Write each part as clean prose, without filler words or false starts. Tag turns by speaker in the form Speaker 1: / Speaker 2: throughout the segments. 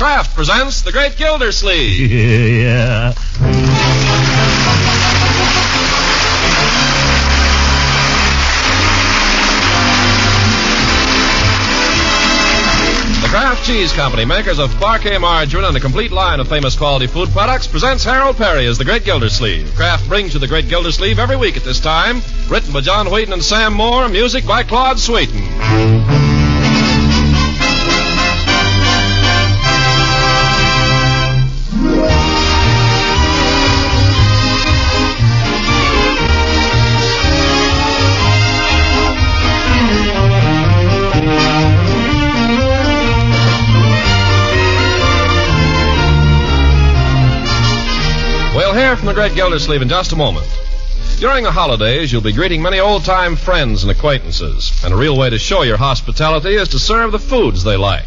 Speaker 1: Kraft presents The Great Gildersleeve.
Speaker 2: Yeah.
Speaker 1: The Kraft Cheese Company, makers of Parquet margarine and a complete line of famous quality food products, presents Harold Peary as The Great Gildersleeve. Kraft brings you The Great Gildersleeve every week at this time. Written by John Wheaton and Sam Moore, music by Claude Sweeten. We'll hear from the Great Gildersleeve in just a moment. During the holidays, you'll be greeting many old-time friends and acquaintances, and a real way to show your hospitality is to serve the foods they like.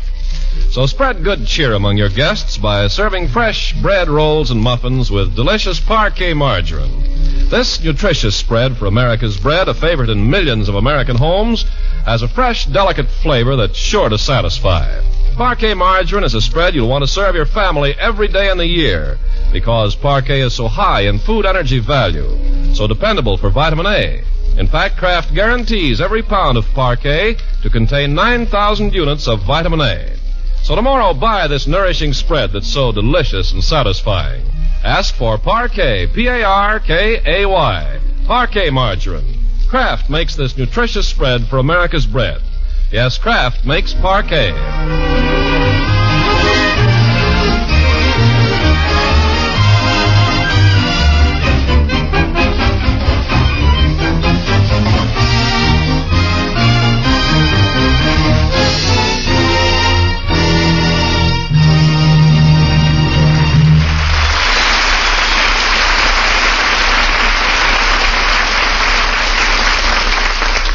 Speaker 1: So spread good cheer among your guests by serving fresh bread rolls and muffins with delicious Parquet margarine. This nutritious spread for America's bread, a favorite in millions of American homes, has a fresh, delicate flavor that's sure to satisfy. Parquet margarine is a spread you'll want to serve your family every day in the year, because Parquet is so high in food energy value, so dependable for vitamin A. In fact, Kraft guarantees every pound of Parquet to contain 9,000 units of vitamin A. So tomorrow, buy this nourishing spread that's so delicious and satisfying. Ask for Parquet, P-A-R-K-A-Y, Parquet margarine. Kraft makes this nutritious spread for America's bread. Yes, Kraft makes Parquet.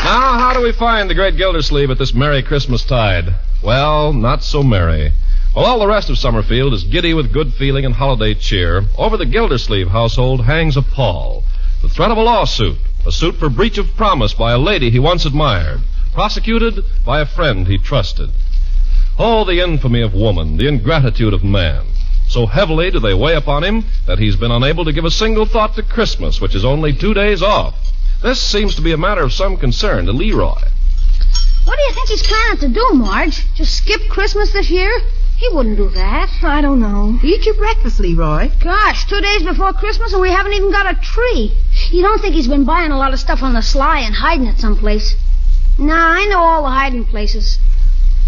Speaker 1: Now, how do we find the Great Gildersleeve at this merry Christmas tide? Well, not so merry. While all the rest of Summerfield is giddy with good feeling and holiday cheer, over the Gildersleeve household hangs a pall. The threat of a lawsuit, a suit for breach of promise by a lady he once admired, prosecuted by a friend he trusted. Oh, the infamy of woman, the ingratitude of man. So heavily do they weigh upon him that he's been unable to give a single thought to Christmas, which is only 2 days off. This seems to be a matter of some concern to Leroy.
Speaker 3: What do you think he's planning to do, Marge? Just skip Christmas this year? He wouldn't do that.
Speaker 4: I don't know. Eat your breakfast, Leroy.
Speaker 3: Gosh, 2 days before Christmas and we haven't even got a tree. You don't think he's been buying a lot of stuff on the sly and hiding it someplace? Nah, I know all the hiding places.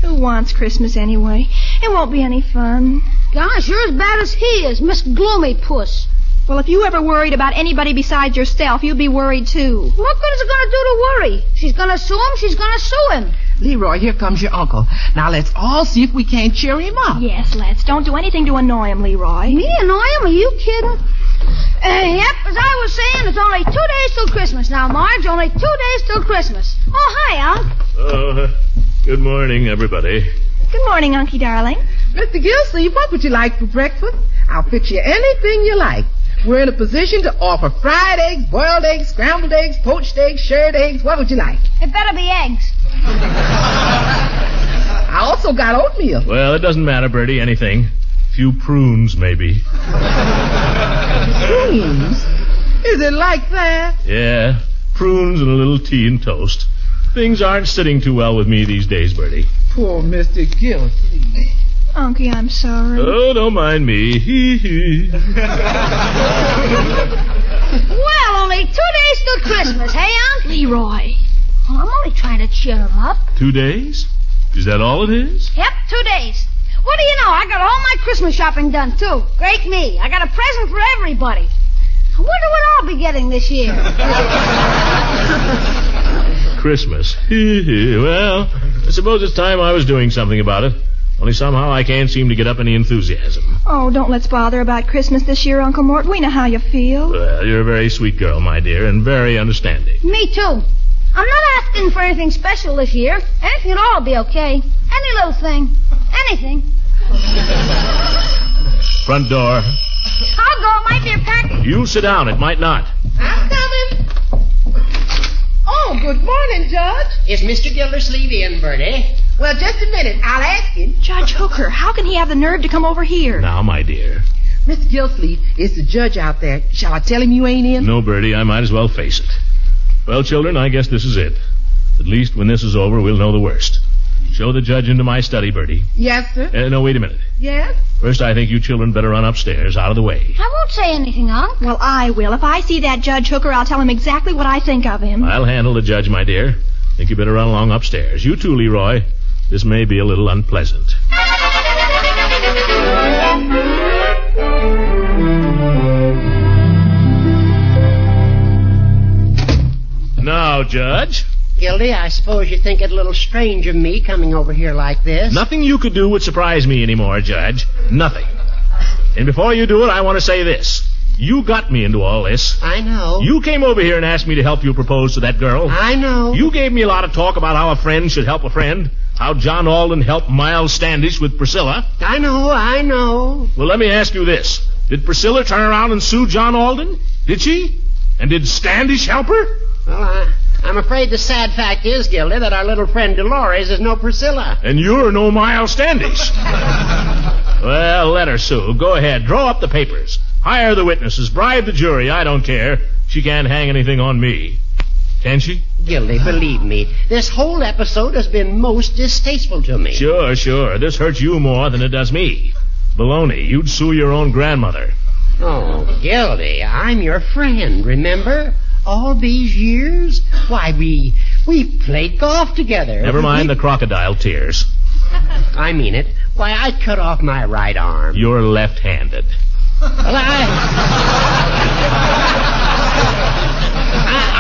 Speaker 4: Who wants Christmas anyway? It won't be any fun.
Speaker 3: Gosh, you're as bad as he is, Miss Gloomy Puss.
Speaker 4: Well, if you ever worried about anybody besides yourself, you'd be worried, too.
Speaker 3: What good is it going to do to worry? She's going to sue him, she's going to sue him.
Speaker 5: Leroy, here comes your uncle. Now, let's all see if we can't cheer him up.
Speaker 4: Yes, let's. Don't do anything to annoy him, Leroy.
Speaker 3: Me annoy him? Are you kidding? Yep, as I was saying, it's only 2 days till Christmas now, Marge. Only 2 days till Christmas. Oh, hi, Unc.
Speaker 2: Oh, good morning, everybody.
Speaker 4: Good morning, Unky darling.
Speaker 5: Mr. Gildersleeve, what would you like for breakfast? I'll fix you anything you like. We're in a position to offer fried eggs, boiled eggs, scrambled eggs, poached eggs, shirred eggs. What would you like?
Speaker 3: It better be eggs.
Speaker 5: I also got oatmeal.
Speaker 2: Well, it doesn't matter, Bertie, anything. Few prunes, maybe.
Speaker 5: Prunes? Is it like that?
Speaker 2: Yeah, prunes and a little tea and toast. Things aren't sitting too well with me these days, Bertie.
Speaker 5: Poor Mr. Gildersleeve.
Speaker 4: Unky, I'm sorry.
Speaker 2: Oh, don't mind me. Hee hee.
Speaker 3: Well, only 2 days till Christmas, hey, Unc?
Speaker 4: Leroy.
Speaker 3: Oh, I'm only trying to cheer him up.
Speaker 2: 2 days? Is that all it is?
Speaker 3: Yep, 2 days. What do you know? I got all my Christmas shopping done, too. Great me. I got a present for everybody. I wonder what I'll be getting this year.
Speaker 2: Christmas. Hee hee. Well, I suppose it's time I was doing something about it. Only somehow I can't seem to get up any enthusiasm.
Speaker 4: Oh, don't let's bother about Christmas this year, Uncle Mort. We know how you feel.
Speaker 2: Well, you're a very sweet girl, my dear, and very understanding.
Speaker 3: Me, too. I'm not asking for anything special this year. Anything at all will be okay. Any little thing. Anything.
Speaker 2: Front door.
Speaker 3: I'll go. It might be a package.
Speaker 2: You sit down. It might not.
Speaker 5: I'm coming. Oh, good morning, Judge.
Speaker 6: Is Mr. Gildersleeve in, Bertie?
Speaker 5: Well, just a minute. I'll ask him.
Speaker 4: Judge Hooker, how can he have the nerve to come over here?
Speaker 2: Now, my dear.
Speaker 5: Mr. Gildersleeve, it's the judge out there. Shall I tell him you ain't in?
Speaker 2: No, Bertie, I might as well face it. Well, children, I guess this is it. At least when this is over, we'll know the worst. Show the judge into my study, Bertie.
Speaker 5: Yes, sir.
Speaker 2: No, wait a minute.
Speaker 5: Yes?
Speaker 2: First, I think you children better run upstairs, out of the way.
Speaker 3: I won't say anything, Unc.
Speaker 4: Well, I will. If I see that Judge Hooker, I'll tell him exactly what I think of him.
Speaker 2: I'll handle the judge, my dear. Think you better run along upstairs. You too, Leroy. This may be a little unpleasant. Now, Judge.
Speaker 6: Gildy, I suppose you think it a little strange of me coming over here like this.
Speaker 2: Nothing you could do would surprise me anymore, Judge. Nothing. And before you do it, I want to say this. You got me into all this.
Speaker 6: I know.
Speaker 2: You came over here and asked me to help you propose to that girl.
Speaker 6: I know.
Speaker 2: You gave me a lot of talk about how a friend should help a friend. How John Alden helped Miles Standish with Priscilla.
Speaker 6: I know.
Speaker 2: Well, let me ask you this. Did Priscilla turn around and sue John Alden? Did she? And did Standish help her?
Speaker 6: Well, I'm afraid the sad fact is, Gildy, that our little friend Dolores is no Priscilla.
Speaker 2: And you're no Miles Standish. Well, let her sue. Go ahead. Draw up the papers. Hire the witnesses. Bribe the jury. I don't care. She can't hang anything on me. Can she?
Speaker 6: Gildy, believe me, this whole episode has been most distasteful to me.
Speaker 2: Sure. This hurts you more than it does me. Baloney. You'd sue your own grandmother.
Speaker 6: Oh, Gildy, I'm your friend, remember? All these years? Why, we played golf together.
Speaker 2: Never mind the crocodile tears.
Speaker 6: I mean it. Why, I cut off my right arm.
Speaker 2: You're left-handed.
Speaker 6: Well,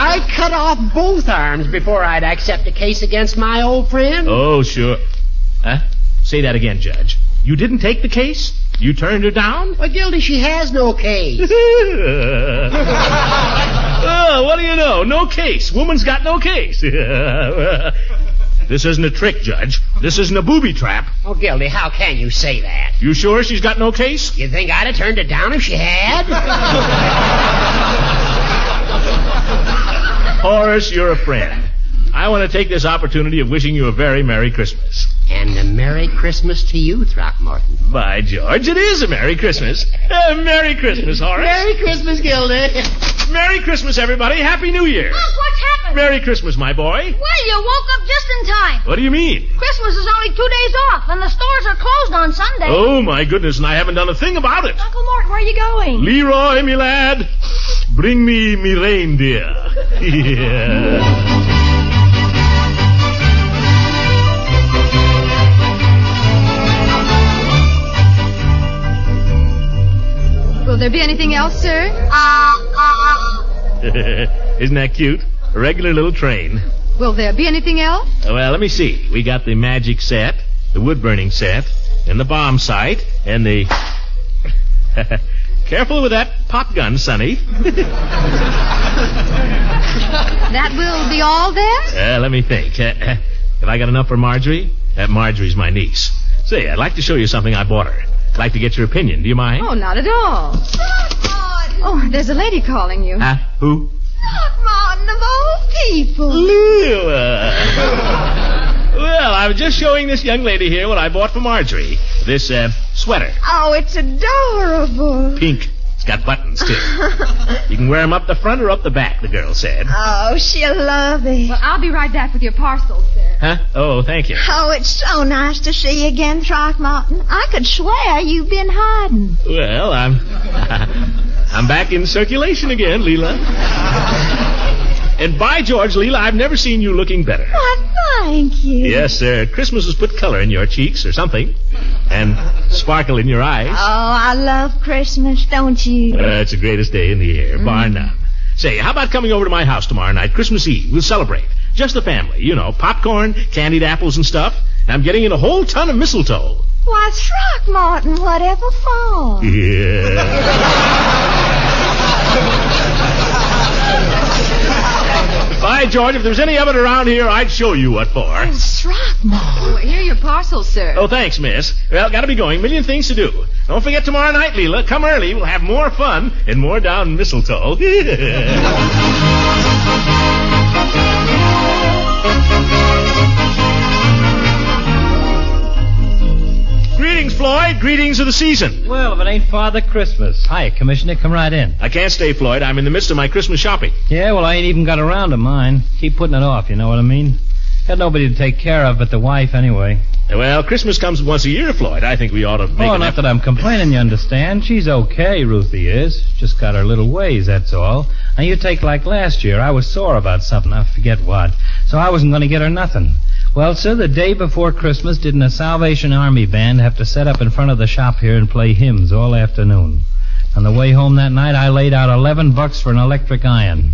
Speaker 6: I cut off both arms before I'd accept a case against my old friend.
Speaker 2: Oh, sure. Say that again, Judge. You didn't take the case? You turned her down?
Speaker 6: Well, Gildy, she has no case.
Speaker 2: Oh, what do you know? No case. Woman's got no case. This isn't a trick, Judge. This isn't a booby trap.
Speaker 6: Oh, Gildy, how can you say that?
Speaker 2: You sure she's got no case?
Speaker 6: You think I'd have turned her down if she had?
Speaker 2: Horace, you're a friend. I want to take this opportunity of wishing you a very Merry Christmas.
Speaker 6: And a Merry Christmas to you, Throckmorton.
Speaker 2: By George, it is a Merry Christmas. Merry Christmas, Horace.
Speaker 6: Merry Christmas, Gildy.
Speaker 2: Merry Christmas, everybody. Happy New Year.
Speaker 3: Unc, what's happened?
Speaker 2: Merry Christmas, my boy.
Speaker 3: Well, you woke up just in time.
Speaker 2: What do you mean?
Speaker 3: Christmas is only 2 days off, and the stores are closed on Sunday.
Speaker 2: Oh, my goodness, and I haven't done a thing about it.
Speaker 4: Uncle Mort, where are you going?
Speaker 2: Leroy, me lad, bring me reindeer. Yeah.
Speaker 4: Will there be anything else, sir?
Speaker 2: Isn't that cute? A regular little train.
Speaker 4: Will there be anything else?
Speaker 2: Well, let me see. We got the magic set, the wood-burning set, and the bomb sight, and the... Careful with that pop gun, Sonny.
Speaker 4: That will be all then?
Speaker 2: Let me think. Have I got enough for Marjorie? Marjorie's my niece. Say, I'd like to show you something I bought her. I'd like to get your opinion. Do you mind?
Speaker 4: Oh, not at all. Oh, there's a lady calling you.
Speaker 2: Who?
Speaker 5: Throckmorton of all people.
Speaker 2: Leela. Well, I was just showing this young lady here what I bought for Marjorie. This, sweater.
Speaker 5: Oh, it's adorable.
Speaker 2: Pink. It's got buttons, too. You can wear them up the front or up the back, the girl said.
Speaker 5: Oh, she'll love it.
Speaker 4: Well, I'll be right back with your parcel, sir.
Speaker 2: Oh, thank you.
Speaker 5: Oh, it's so nice to see you again, Throckmorton. I could swear you've been hiding.
Speaker 2: Well, I'm back in circulation again, Leela. And by George, Leela, I've never seen you looking better.
Speaker 5: Why, thank you.
Speaker 2: Yes, sir. Christmas has put color in your cheeks or something. And sparkle in your eyes.
Speaker 5: Oh, I love Christmas, don't you?
Speaker 2: It's the greatest day in the year, bar none. Say, how about coming over to my house tomorrow night, Christmas Eve? We'll celebrate. Just the family. You know, popcorn, candied apples and stuff. And I'm getting in a whole ton of mistletoe.
Speaker 5: Why, Throckmorton, whatever for?
Speaker 2: Yeah. By George, if there's any of it around here, I'd show you what for.
Speaker 5: Oh, Throckmorton.
Speaker 4: Oh, here are your parcels, sir.
Speaker 2: Oh, thanks, miss. Well, gotta be going. Million things to do. Don't forget tomorrow night, Leela. Come early. We'll have more fun and more down mistletoe. Greetings, Floyd. Greetings of the season.
Speaker 7: Well, if it ain't Father Christmas. Hi, Commissioner. Come right in.
Speaker 2: I can't stay, Floyd. I'm in the midst of my Christmas shopping.
Speaker 7: Yeah, well, I ain't even got around to mine. Keep putting it off, you know what I mean? Got nobody to take care of but the wife, anyway.
Speaker 2: Well, Christmas comes once a year, Floyd. I think we ought to make
Speaker 7: Oh, not that I'm complaining, you understand. She's okay, Ruthie is. Just got her little ways, that's all. Now, you take like last year. I was sore about something. I forget what. So I wasn't going to get her nothing. Well, sir, the day before Christmas, didn't a Salvation Army band have to set up in front of the shop here and play hymns all afternoon? On the way home that night, I laid out $11 for an electric iron.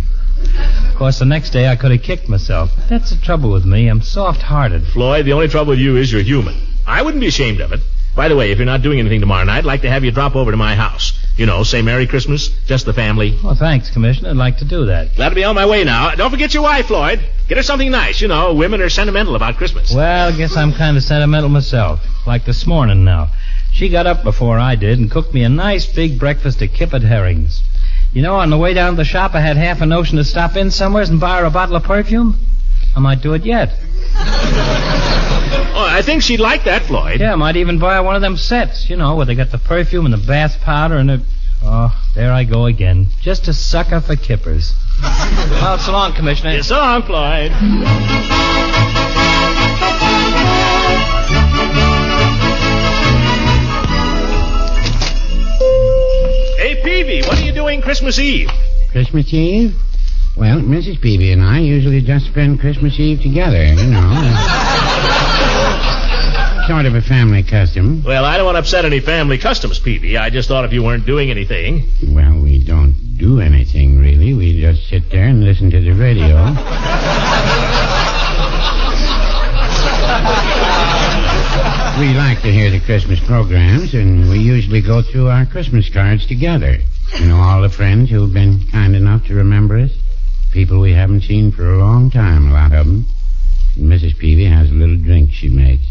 Speaker 7: Of course, the next day I could have kicked myself. But that's the trouble with me. I'm soft-hearted.
Speaker 2: Floyd, the only trouble with you is you're human. I wouldn't be ashamed of it. By the way, if you're not doing anything tomorrow night, I'd like to have you drop over to my house. You know, say Merry Christmas, just the family.
Speaker 7: Well, thanks, Commissioner. I'd like to do that.
Speaker 2: Glad to be on my way now. Don't forget your wife, Floyd. Get her something nice. You know, women are sentimental about Christmas.
Speaker 7: Well, I guess I'm kind of sentimental myself. Like this morning now. She got up before I did and cooked me a nice big breakfast of kippered herrings. You know, on the way down to the shop, I had half a notion to stop in somewhere and buy her a bottle of perfume. I might do it yet.
Speaker 2: Oh, I think she'd like that, Floyd.
Speaker 7: Yeah, I might even buy her one of them sets, you know, where they got the perfume and the bath powder and the... Oh, there I go again. Just a sucker for kippers. Well, so long, Commissioner.
Speaker 2: Yeah, so long, Floyd. Hey, Peavy, what are you doing Christmas Eve?
Speaker 6: Christmas Eve? Well, Mrs. Peavy and I usually just spend Christmas Eve together, you know. Sort of a family custom.
Speaker 2: Well, I don't want to upset any family customs, Peavy. I just thought if you weren't doing anything...
Speaker 6: Well, we don't do anything, really. We just sit there and listen to the radio. We like to hear the Christmas programs, and we usually go through our Christmas cards together. You know, all the friends who've been kind enough to remember us. People we haven't seen for a long time, a lot of them. And Mrs. Peavy has a little drink she makes.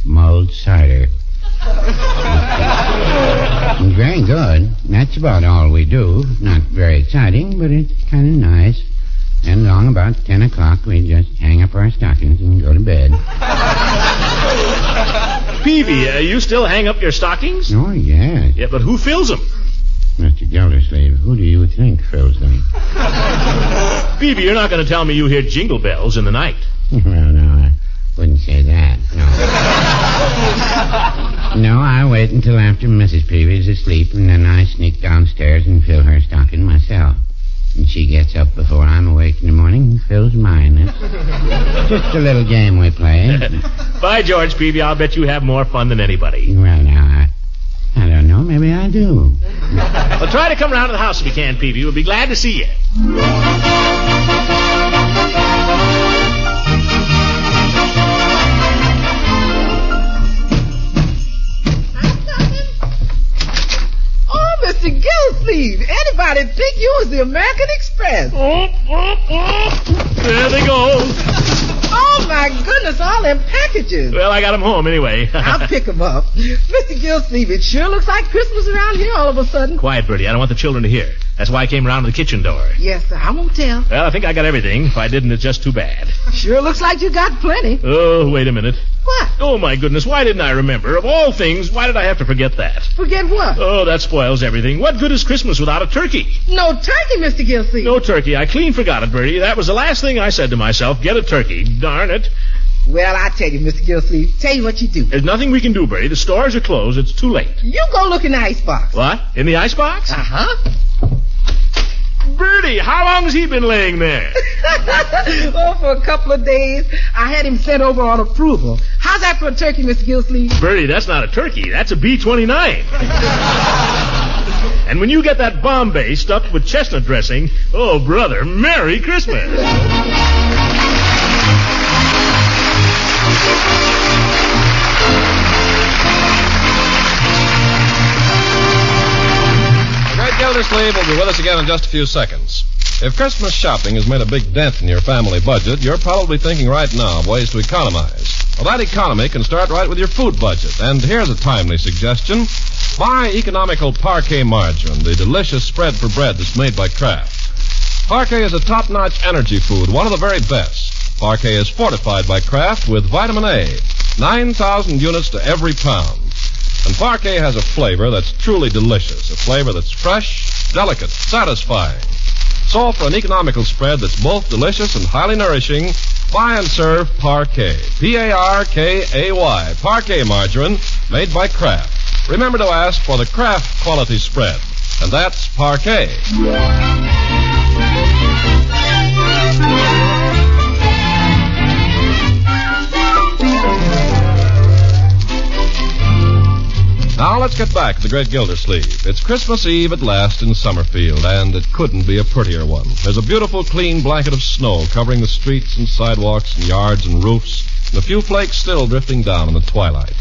Speaker 6: Mulled cider. Very good. That's about all we do. Not very exciting, but it's kind of nice. And along about 10 o'clock, we just hang up our stockings and go to bed.
Speaker 2: Peavy, you still hang up your stockings?
Speaker 6: Oh, yes.
Speaker 2: Yeah, but who fills them?
Speaker 6: Mr. Gildersleeve, who do you think fills them?
Speaker 2: Peavy, you're not going to tell me you hear jingle bells in the night.
Speaker 6: Well, no, I wouldn't say that, no. No, I wait until after Mrs. Peavy's asleep, and then I sneak downstairs and fill her stocking myself. And she gets up before I'm awake in the morning and fills mine. It's just a little game we play.
Speaker 2: By George, Peavy, I'll bet you have more fun than anybody.
Speaker 6: Well, now, I don't know. Maybe I do.
Speaker 2: Well, try to come round to the house if you can, Peavy. We'll be glad to see you.
Speaker 5: Mr. Gildersleeve, anybody think you was the American Express?
Speaker 2: There they go.
Speaker 5: Oh, my goodness, all them packages.
Speaker 2: Well, I got them home anyway.
Speaker 5: I'll pick them up. Mr. Gildersleeve, it sure looks like Christmas around here all of a sudden.
Speaker 2: Quiet, Bertie. I don't want the children to hear. That's why I came around to the kitchen door.
Speaker 5: Yes, sir. I won't tell.
Speaker 2: Well, I think I got everything. If I didn't, it's just too bad.
Speaker 5: Sure looks like you got plenty.
Speaker 2: Oh, wait a minute.
Speaker 5: What?
Speaker 2: Oh, my goodness. Why didn't I remember? Of all things, why did I have to forget that?
Speaker 5: Forget what?
Speaker 2: Oh, that spoils everything. What good is Christmas without a turkey?
Speaker 5: No turkey, Mr. Gildersleeve.
Speaker 2: No turkey. I clean forgot it, Bertie. That was the last thing I said to myself. Get a turkey. Darn it.
Speaker 5: Well, I tell you, Mr. Gildersleeve, tell you what you do.
Speaker 2: There's nothing we can do, Bertie. The stores are closed. It's too late.
Speaker 5: You go look in the icebox.
Speaker 2: What? In the icebox?
Speaker 5: Uh-huh.
Speaker 2: Bertie, how long has he been laying there?
Speaker 5: Oh, for a couple of days. I had him sent over on approval. How's that for a turkey, Mr. Gildersleeve?
Speaker 2: Bertie, that's not a turkey. That's a B-29. And when you get that Bombay stuffed with chestnut dressing, oh, brother, Merry Christmas.
Speaker 1: Gildersleeve will be with us again in just a few seconds. If Christmas shopping has made a big dent in your family budget, you're probably thinking right now of ways to economize. Well, that economy can start right with your food budget. And here's a timely suggestion. Buy economical Parquet margarine, the delicious spread for bread that's made by Kraft. Parquet is a top-notch energy food, one of the very best. Parquet is fortified by Kraft with vitamin A, 9,000 units to every pound. And parquet has a flavor that's truly delicious, a flavor that's fresh, delicate, satisfying. So for an economical spread that's both delicious and highly nourishing, buy and serve Parquet. P-A-R-K-A-Y. Parquet margarine made by Kraft. Remember to ask for the Kraft quality spread. And that's Parquet. Now let's get back to the Great Gildersleeve. It's Christmas Eve at last in Summerfield, and it couldn't be a prettier one. There's a beautiful, clean blanket of snow covering the streets and sidewalks and yards and roofs, and a few flakes still drifting down in the twilight.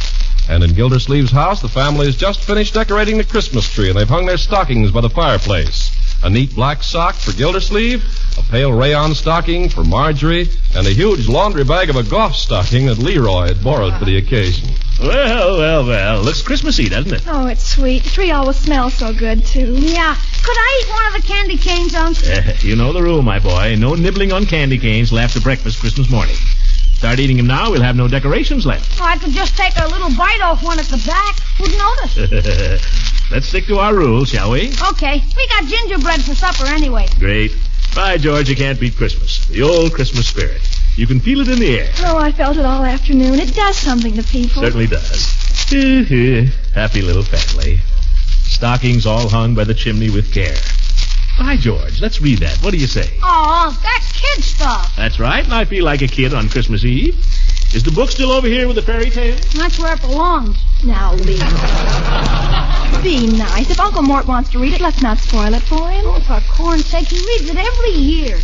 Speaker 1: And in Gildersleeve's house, the family has just finished decorating the Christmas tree, and they've hung their stockings by the fireplace. A neat black sock for Gildersleeve, a pale rayon stocking for Marjorie, and a huge laundry bag of a golf stocking that Leroy had borrowed for the occasion.
Speaker 2: Well. Looks Christmassy, doesn't it?
Speaker 4: Oh, it's sweet. The tree always smells so good, too.
Speaker 3: Yeah. Could I eat one of the candy canes, Unc?
Speaker 2: You know the rule, my boy. No nibbling on candy canes till after breakfast Christmas morning. Start eating them now, we'll have no decorations left.
Speaker 3: Oh, I could just take a little bite off one at the back. Who'd notice?
Speaker 2: Let's stick to our rules, shall we?
Speaker 3: Okay. We got gingerbread for supper anyway.
Speaker 2: Great. By George, you can't beat Christmas. The old Christmas spirit. You can feel it in the air.
Speaker 4: Oh, I felt it all afternoon. It does something to people.
Speaker 2: Certainly does. Happy little family. Stockings all hung by the chimney with care. By George, let's read that. What do you say?
Speaker 3: Oh, Unc, that's kid stuff.
Speaker 2: That's right, and I feel like a kid on Christmas Eve. Is the book still over here with the fairy tale?
Speaker 3: That's where it belongs.
Speaker 4: Now, Lee. Be nice. If Uncle Mort wants to read it, let's not spoil it for him.
Speaker 3: Oh, for corn's sake, he reads it every year.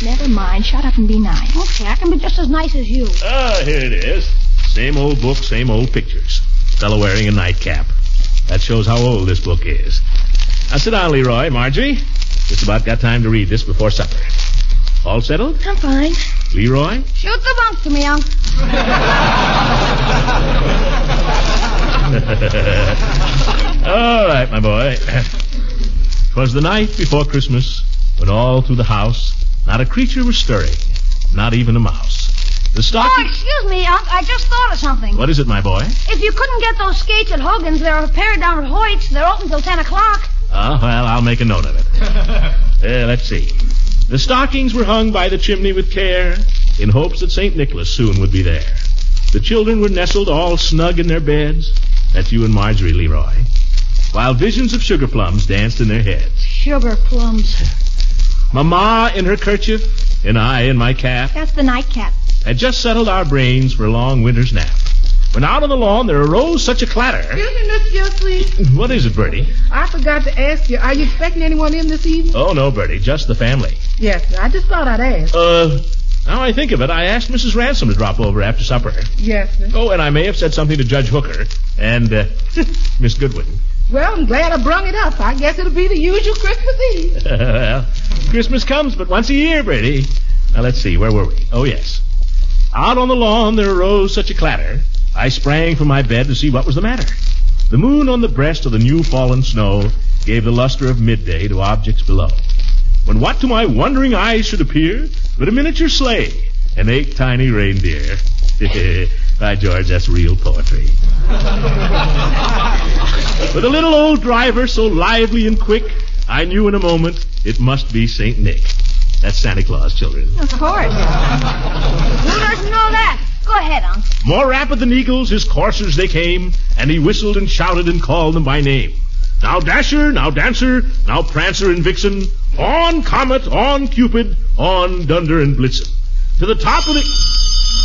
Speaker 4: Never mind. Shut up and be nice.
Speaker 3: Okay, I can be just as nice as you.
Speaker 2: Ah, here it is. Same old book, same old pictures. Fellow wearing a nightcap. That shows how old this book is. Now sit down, Leroy. Marjorie, just about got time to read this before supper. All settled?
Speaker 4: I'm fine.
Speaker 2: Leroy?
Speaker 3: Shoot the bunk to me, Unc.
Speaker 2: All right, my boy. 'Twas the night before Christmas, when all through the house not a creature was stirring, not even a mouse. The stocking...
Speaker 3: Oh, excuse me, Unc. I just thought of something.
Speaker 2: What is it, my boy?
Speaker 3: If you couldn't get those skates at Hogan's, there are a pair down at Hoyt's. They're open till 10 o'clock.
Speaker 2: Well, I'll make a note of it. Let's see. The stockings were hung by the chimney with care, in hopes that St. Nicholas soon would be there. The children were nestled all snug in their beds. That's you and Marjorie, Leroy. While visions of sugar plums danced in their heads.
Speaker 3: Sugar plums.
Speaker 2: Mama in her kerchief, and I in my cap,
Speaker 4: That's the nightcap.
Speaker 2: had just settled our brains for a long winter's nap. When out on the lawn there arose such a clatter.
Speaker 5: Excuse me, Miss Gildersleeve.
Speaker 2: What is it, Bertie?
Speaker 5: I forgot to ask you, are you expecting anyone in this evening?
Speaker 2: Oh, no, Bertie, just the family.
Speaker 5: Yes, I just thought I'd ask.
Speaker 2: Now I think of it, I asked Mrs. Ransom to drop over after supper.
Speaker 5: Yes, sir.
Speaker 2: Oh, and I may have said something to Judge Hooker and Miss Goodwin.
Speaker 5: Well, I'm glad I brung it up. I guess it'll be the usual Christmas Eve.
Speaker 2: Well, Christmas comes but once a year, Bertie. Now, let's see, where were we? Oh, yes. Out on the lawn there arose such a clatter, I sprang from my bed to see what was the matter. The moon on the breast of the new-fallen snow gave the luster of midday to objects below. When what to my wondering eyes should appear but a miniature sleigh and 8 tiny reindeer. By George, that's real poetry. With a little old driver so lively and quick, I knew in a moment it must be St. Nick. That's Santa Claus, children.
Speaker 4: Of course.
Speaker 3: Who doesn't know that? Go ahead, Unc.
Speaker 2: More rapid than eagles, his coursers they came, and he whistled and shouted and called them by name. Now Dasher, now Dancer, now Prancer and Vixen, on Comet, on Cupid, on Dunder and Blitzen. To the top of the...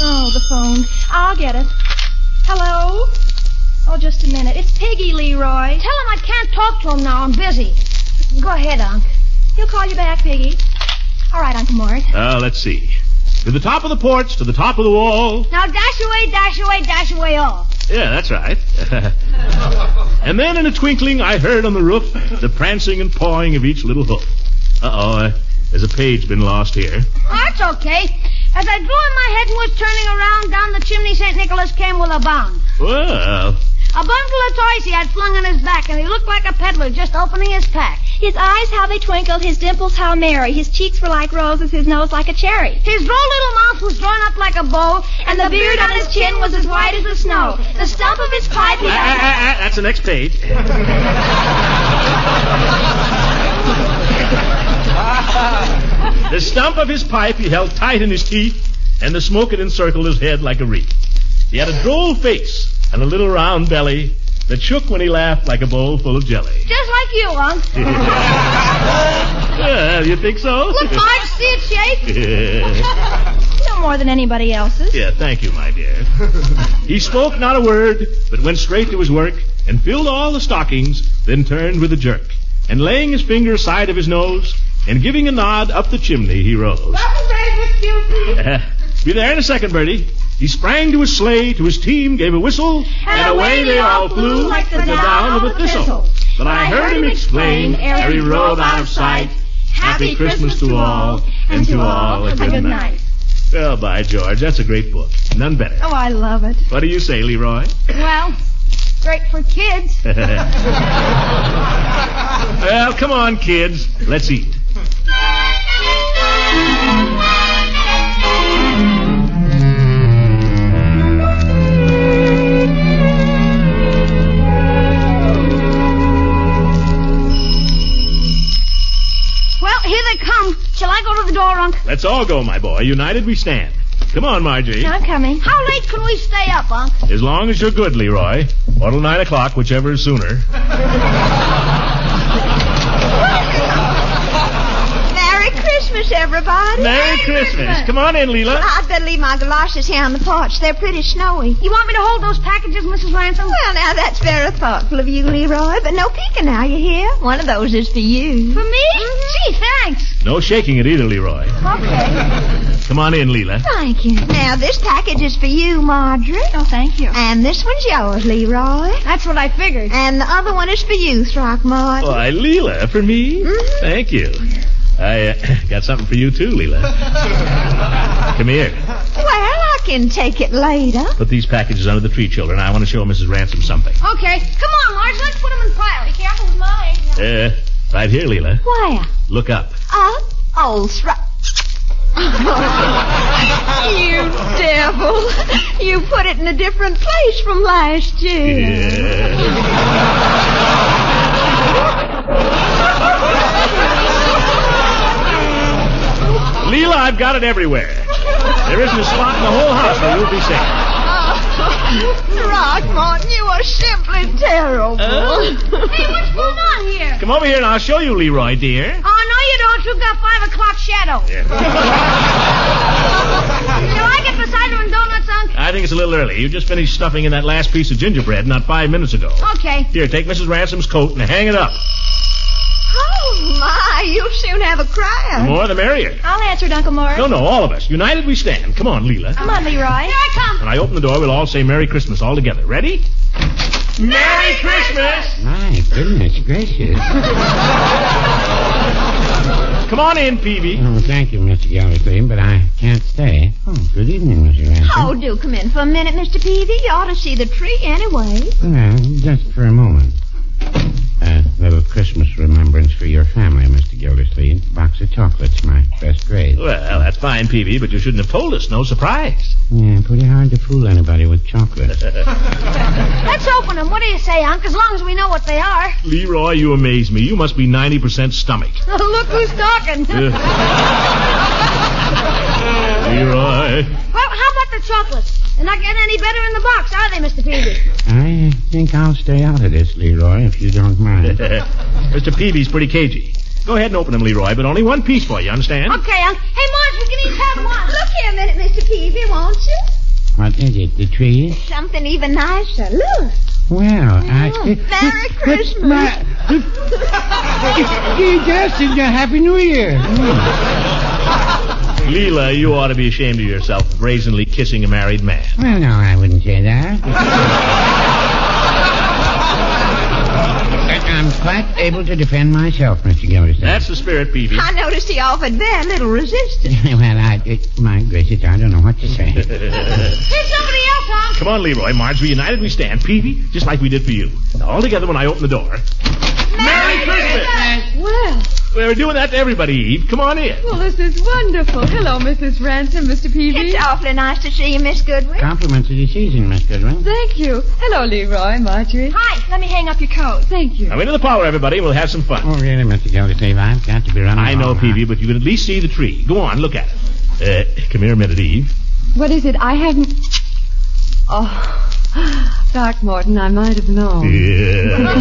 Speaker 4: Oh, the phone. I'll get it. Hello? Oh, just a minute. It's Piggy, Leroy.
Speaker 3: Tell him I can't talk to him now. I'm busy. Go ahead, Unc.
Speaker 4: He'll call you back, Piggy. All right, Uncle Mort.
Speaker 2: Let's see. To the top of the porch, to the top of the wall.
Speaker 3: Now dash away all.
Speaker 2: Yeah, that's right. And then in a twinkling, I heard on the roof the prancing and pawing of each little hoof. There's a page been lost here.
Speaker 3: That's okay. As I drew in my head and was turning around, down the chimney St. Nicholas came with a bound.
Speaker 2: Well,
Speaker 3: A bundle of toys he had flung on his back, and he looked like a peddler just opening his pack.
Speaker 4: His eyes, how they twinkled, his dimples, how merry. His cheeks were like roses, his nose like a cherry.
Speaker 3: His droll little mouth was drawn up like a bow,
Speaker 4: And the beard on his chin was as white as the snow. The stump of his pipe he held...
Speaker 2: That's the next page. The stump of his pipe he held tight in his teeth, and the smoke had encircled his head like a wreath. He had a droll face and a little round belly that shook when he laughed like a bowl full of jelly.
Speaker 3: just like you, Unc.
Speaker 2: Well, you think so?
Speaker 3: Look, Marge, see it shake?
Speaker 4: No more than anybody else's.
Speaker 2: Yeah, thank you, my dear. He spoke not a word, but went straight to his work and filled all the stockings, then turned with a jerk. And laying his finger aside of his nose and giving a nod up the chimney, he rose. Be there in a second, Bertie. He sprang to his sleigh, to his team, gave a whistle, and away they all flew like the down of a thistle. But I heard him explain, ere he rode out of sight, Happy Christmas to all, and to all a good night. Well, by George, that's a great book. None better.
Speaker 4: Oh, I love it.
Speaker 2: What do you say, Leroy?
Speaker 3: Well, great for kids.
Speaker 2: Well, come on, kids. Let's eat.
Speaker 3: Well, here they come. Shall I go to the door, Unc?
Speaker 2: Let's all go, my boy. United we stand. Come on, Margie.
Speaker 4: I'm coming.
Speaker 3: How late can we stay up, Unc?
Speaker 2: As long as you're good, Leroy. Or till 9 o'clock, whichever is sooner.
Speaker 8: Merry Christmas, everybody.
Speaker 2: Merry Christmas. Come on in, Leela.
Speaker 8: I'd better leave my galoshes here on the porch. They're pretty snowy.
Speaker 3: You want me to hold those packages, Mrs. Ransom?
Speaker 8: Well, now, that's very thoughtful of you, Leroy. But no peeking now, you hear? One of those is for you.
Speaker 3: For me? Gee, thanks.
Speaker 2: No shaking it either, Leroy.
Speaker 8: Okay.
Speaker 2: Come on in, Leela.
Speaker 8: Thank you. Now, this package is for you, Marjorie.
Speaker 4: Oh, thank you.
Speaker 8: And this one's yours, Leroy.
Speaker 3: That's what I figured.
Speaker 8: And the other one is for you, Throckmorton.
Speaker 2: Why, Leela, for me?
Speaker 8: Mhm.
Speaker 2: Thank you. I got something for you, too, Leela. Come here.
Speaker 8: Well, I can take it later.
Speaker 2: Put these packages under the tree, children. I want to show Mrs. Ransom something.
Speaker 3: Okay. Come on, Marge. Let's put them in piles.
Speaker 4: Be careful with mine.
Speaker 2: Right here, Leela.
Speaker 8: Where?
Speaker 2: Look up.
Speaker 8: Oh, you devil. You put it in a different place from last year.
Speaker 2: Yeah. Leela, I've got it everywhere. There isn't a spot in the whole house where you'll be safe.
Speaker 8: Throckmorton, you are simply terrible.
Speaker 3: Hey, what's going on here?
Speaker 2: Come over here and I'll show you, Leroy, dear.
Speaker 3: Oh, no, you don't. You've got 5 o'clock shadow. Shall I get the cider and donuts, Unc?
Speaker 2: I think it's a little early. You just finished stuffing in that last piece of gingerbread not 5 minutes ago.
Speaker 3: Okay.
Speaker 2: Here, take Mrs. Ransom's coat and hang it up.
Speaker 8: Oh, my, you'll soon have a
Speaker 2: The
Speaker 8: crowd.
Speaker 2: more, the merrier.
Speaker 4: I'll answer it, Uncle Mort.
Speaker 2: No, all of us. United we stand. Come on, Leela.
Speaker 4: Come on, Leroy.
Speaker 3: Here I come.
Speaker 2: When I open the door, we'll all say Merry Christmas all together. Ready? Merry Christmas!
Speaker 6: My goodness gracious.
Speaker 2: Come on in, Peavy.
Speaker 6: Oh, thank you, Mr. Gildersleeve, but I can't stay. Oh, good evening, Mr. Ransom.
Speaker 8: Oh, do come in for a minute, Mr. Peavy. You ought to see the tree anyway.
Speaker 6: Well, just for a moment. A little Christmas remembrance for your family, Mr. Gildersleeve. Box of chocolates, my best grade.
Speaker 2: Well, that's fine, Peavy, but you shouldn't have told us. No surprise.
Speaker 6: Yeah, pretty hard to fool anybody with chocolate.
Speaker 3: Let's open them. What do you say, Unc? As long as we know what they are.
Speaker 2: Leroy, you amaze me. You must be 90% stomach.
Speaker 3: Look who's talking.
Speaker 2: Leroy.
Speaker 3: Well, how about the chocolates? They're not getting any better in the box, are they, Mr. Peavy?
Speaker 6: I think I'll stay out of this, Leroy, if you don't mind.
Speaker 2: Mr. Peavy's pretty cagey. Go ahead and open them, Leroy, but only one piece for you, understand?
Speaker 3: Okay, Unc. Hey, Marge, we can each have one.
Speaker 8: Look here a minute, Mr. Peavy, won't you?
Speaker 6: What is it, the tree?
Speaker 8: Something even nicer. Look.
Speaker 6: Well,
Speaker 8: Merry Christmas.
Speaker 6: Just a Happy New Year.
Speaker 2: Leela, you ought to be ashamed of yourself brazenly kissing a married man.
Speaker 6: Well, no, I wouldn't say that. I'm quite able to defend myself, Mr. Gildersleeve.
Speaker 2: That's the spirit, Peavy.
Speaker 8: I noticed he offered very little resistance.
Speaker 6: Well, my gracious, I don't know what to say.
Speaker 3: Here's somebody else, Unc.
Speaker 2: Come on, Leroy. Marjorie, united we stand. Peavy, just like we did for you. Now, all together when I open the door. Merry Christmas!
Speaker 8: Well,
Speaker 2: We're doing that to everybody, Eve. Come on in.
Speaker 9: Well, this is wonderful. Hello, Mrs. Ransom, Mr. Peavy.
Speaker 8: it's awfully nice to see you, Miss Goodwin.
Speaker 6: Compliments of the season, Miss Goodwin.
Speaker 9: Thank you. Hello, Leroy, Marjorie.
Speaker 8: Hi, let me hang up your coat.
Speaker 9: Thank you.
Speaker 2: Now, into the parlor, everybody, and we'll have some fun.
Speaker 6: Oh, really, Mr. Gildersleeve? I've got to be running.
Speaker 2: I know,
Speaker 6: along
Speaker 2: Peavy,
Speaker 6: now.
Speaker 2: but you can at least see the tree. Go on, look at it. Come here a minute, Eve.
Speaker 9: What is it? I haven't... Oh, Throckmorton, I might have known.
Speaker 2: Yeah.
Speaker 8: I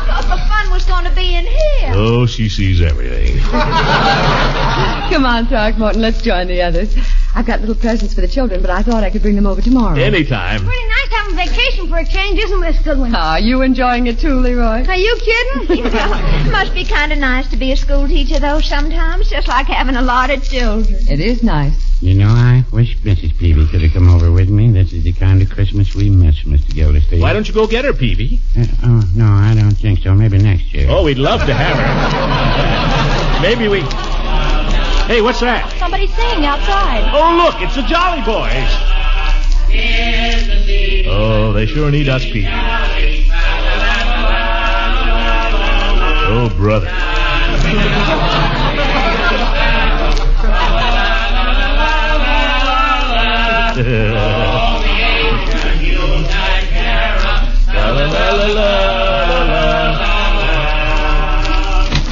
Speaker 8: thought the fun was going to be in here.
Speaker 2: Oh, she sees everything.
Speaker 9: Come on, Throckmorton, let's join the others. I've got little presents for the children, but I thought I could bring them over tomorrow.
Speaker 2: Anytime.
Speaker 3: Pretty nice having vacation for a change, isn't it, Miss Goodwin?
Speaker 9: Are you enjoying it too, Leroy?
Speaker 3: Are you kidding?
Speaker 8: It must be kind of nice to be a school teacher, though, sometimes, just like having a lot of children.
Speaker 9: It is nice.
Speaker 6: You know, I wish Mrs. Peavy could have come over with me. This is the kind of Christmas we miss, Mr. Gildersleeve.
Speaker 2: Why don't you go get her, Peavy?
Speaker 6: Oh, no, I don't think so. Maybe next year.
Speaker 2: Oh, we'd love to have her. Maybe we... Hey, what's that?
Speaker 8: Somebody's singing outside.
Speaker 2: Oh, look, it's the Jolly Boys. Oh, they sure need us, Pete. Oh, brother.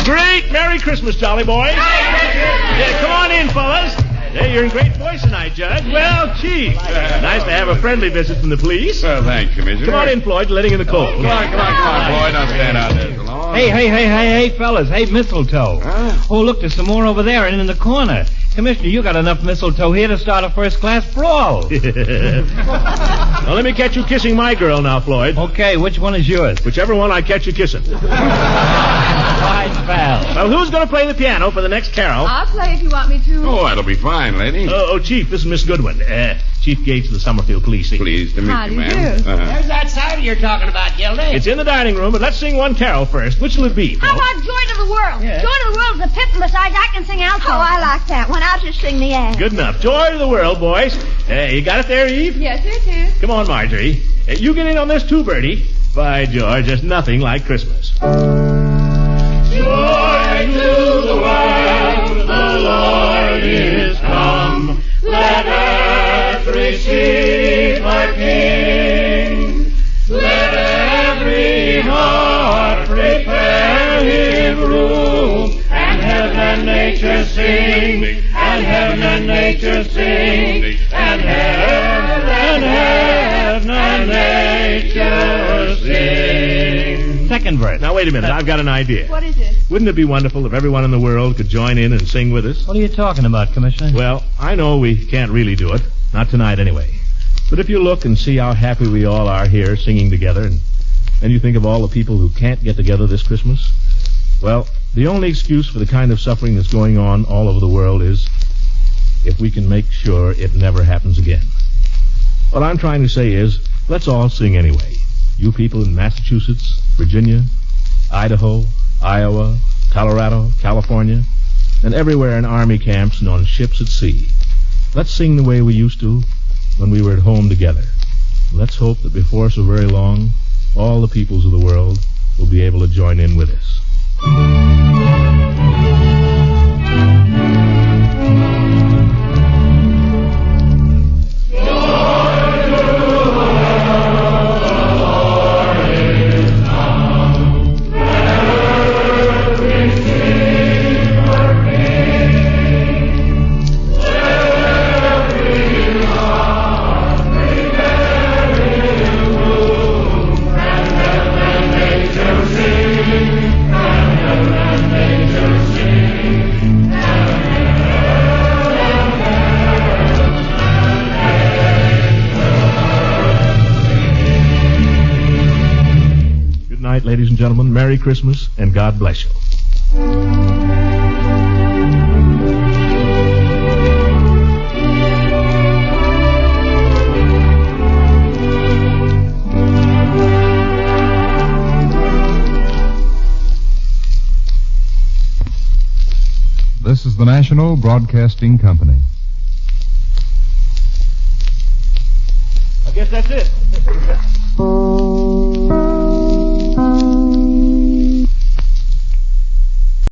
Speaker 2: Great Merry Christmas, Jolly Boys. Yeah, come on in, fellas. Hey, you're in great voice tonight, Judge. Well, Chief. Nice to have a friendly visit from the police.
Speaker 10: Well, thanks, Commissioner.
Speaker 2: Come on in, Floyd, letting in the cold.
Speaker 10: Come on, Floyd. Don't stand out there so long.
Speaker 7: Hey, fellas. Hey, mistletoe.
Speaker 10: Huh?
Speaker 7: Oh, look, there's some more over there and in the corner. Commissioner, you got enough mistletoe here to start a first-class brawl.
Speaker 2: Now, let me catch you kissing my girl now, Floyd.
Speaker 7: Okay, which one is yours?
Speaker 2: Whichever one I catch you kissing.
Speaker 7: Fine, pal.
Speaker 2: Well, who's going to play the piano for the next carol?
Speaker 9: I'll play if you want me to.
Speaker 10: Oh, that'll be fine, lady.
Speaker 2: Chief, this is Miss Goodwin. Chief Gates of the Summerfield Police.
Speaker 10: Pleased to meet
Speaker 9: How
Speaker 10: you,
Speaker 9: do you
Speaker 10: ma'am.
Speaker 9: do?
Speaker 6: There's that cider you're talking about, Gildy.
Speaker 2: It's in the dining room, but let's sing one carol first. Which will it be,
Speaker 3: How
Speaker 2: folks?
Speaker 3: about Joy to the World?
Speaker 2: Yeah.
Speaker 3: Joy to the World is a pit, and besides, I can sing alto.
Speaker 8: Oh, I like that one. I'll just sing the act.
Speaker 2: Good enough. Joy to the world, boys. You got it there, Eve?
Speaker 9: Yes, it is.
Speaker 2: Come on, Marjorie. You get in on this too, Bertie. By George, there's nothing like Christmas. Joy to the world, the Lord is come. Let earth receive her King. Let every heart prepare him room. And heaven and nature sing. And heaven and nature sing. And heaven and nature sing.
Speaker 7: Second verse.
Speaker 2: Now, wait a minute. I've got an idea.
Speaker 8: What is it?
Speaker 2: Wouldn't it be wonderful if everyone in the world could join in and sing with us?
Speaker 7: What are you talking about, Commissioner?
Speaker 2: Well, I know we can't really do it. Not tonight, anyway. But if you look and see how happy we all are here singing together, and then you think of all the people who can't get together this Christmas, well, the only excuse for the kind of suffering that's going on all over the world is if we can make sure it never happens again. What I'm trying to say is, let's all sing anyway. You people in Massachusetts, Virginia, Idaho, Iowa, Colorado, California, and everywhere in army camps and on ships at sea. Let's sing the way we used to when we were at home together. Let's hope that before so very long, all the peoples of the world will be able to join in with us. Ladies and gentlemen, Merry Christmas and God bless you.
Speaker 11: This is the National Broadcasting Company.
Speaker 2: that's it.